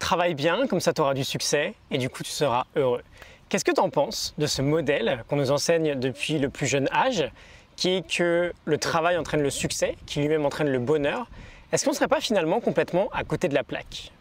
travaille bien, comme ça tu auras du succès et du coup tu seras heureux. Qu'est-ce que tu en penses de ce modèle qu'on nous enseigne depuis le plus jeune âge, qui est que le travail entraîne le succès, qui lui-même entraîne le bonheur? Est-ce qu'on ne serait pas finalement complètement à côté de la plaque?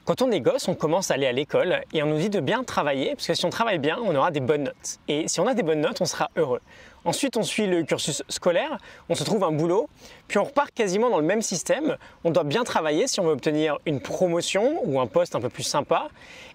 Quand on est gosse, on commence à aller à l'école et on nous dit de bien travailler, parce que si on travaille bien, on aura des bonnes notes. Et si on a des bonnes notes, on sera heureux. Ensuite, on suit le cursus scolaire, on se trouve un boulot, puis on repart quasiment dans le même système. On doit bien travailler si on veut obtenir une promotion ou un poste un peu plus sympa.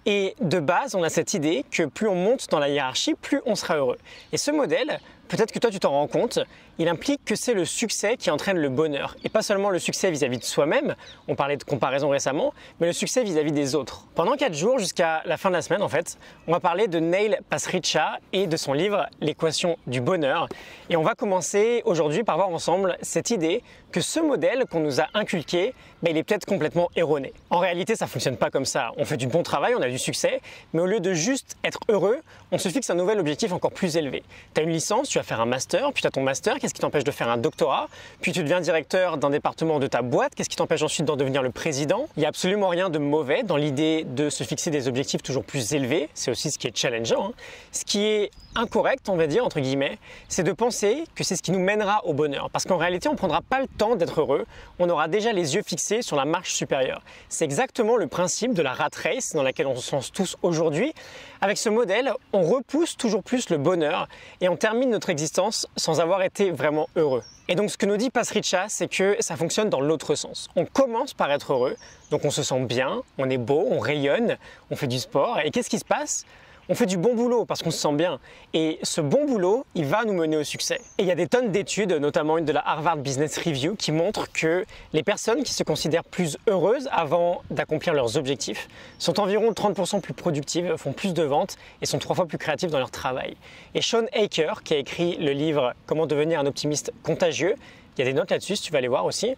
Et de base, on a cette idée que plus on monte dans la hiérarchie, plus on sera heureux. Et ce modèle, peut-être que toi tu t'en rends compte, il implique que c'est le succès qui entraîne le bonheur. Et pas seulement le succès vis-à-vis de soi-même, on parlait de comparaison récemment, mais le succès vis-à-vis des autres. Pendant 4 jours, jusqu'à la fin de la semaine en fait, on va parler de Neil Pasricha et de son livre L'équation du bonheur. Et on va commencer aujourd'hui par voir ensemble cette idée que ce modèle qu'on nous a inculqué, il est peut-être complètement erroné. En réalité, ça ne fonctionne pas comme ça. On fait du bon travail, on a du succès, mais au lieu de juste être heureux, on se fixe un nouvel objectif encore plus élevé. Tu as une licence, tu vas faire un master, puis tu as ton master, qu'est-ce qui t'empêche de faire un doctorat? Puis tu deviens directeur d'un département de ta boîte, qu'est-ce qui t'empêche ensuite d'en devenir le président? Il n'y a absolument rien de mauvais dans l'idée de se fixer des objectifs toujours plus élevés, c'est aussi ce qui est challengeant. Ce qui est incorrect, on va dire, entre guillemets, c'est de penser que c'est ce qui nous mènera au bonheur. Parce qu'en réalité, on ne prendra pas le temps d'être heureux, on aura déjà les yeux fixés sur la marche supérieure. C'est exactement le principe de la rat race dans laquelle on se lance tous aujourd'hui. Avec ce modèle, on repousse toujours plus le bonheur et on termine notre existence sans avoir été vraiment heureux. Et donc ce que nous dit Pasricha, c'est que ça fonctionne dans l'autre sens. On commence par être heureux, donc on se sent bien, on est beau, on rayonne, on fait du sport. Et qu'est-ce qui se passe ? On fait du bon boulot parce qu'on se sent bien. Et ce bon boulot, il va nous mener au succès. Et il y a des tonnes d'études, notamment une de la Harvard Business Review, qui montrent que les personnes qui se considèrent plus heureuses avant d'accomplir leurs objectifs sont environ 30% plus productives, font plus de ventes et sont 3 fois plus créatives dans leur travail. Et Shawn Achor, qui a écrit le livre « Comment devenir un optimiste contagieux », il y a des notes là-dessus si tu vas aller voir aussi,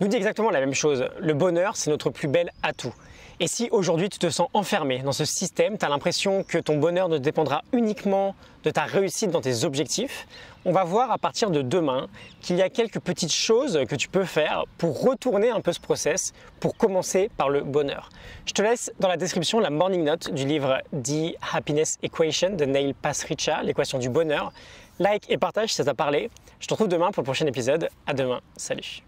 nous dit exactement la même chose. Le bonheur, c'est notre plus bel atout. Et si aujourd'hui tu te sens enfermé dans ce système, tu as l'impression que ton bonheur ne dépendra uniquement de ta réussite dans tes objectifs, on va voir à partir de demain qu'il y a quelques petites choses que tu peux faire pour retourner un peu ce process, pour commencer par le bonheur. Je te laisse dans la description la morning note du livre The Happiness Equation de Neil Pasricha, l'équation du bonheur. Like et partage si ça t'a parlé. Je te retrouve demain pour le prochain épisode. À demain. Salut.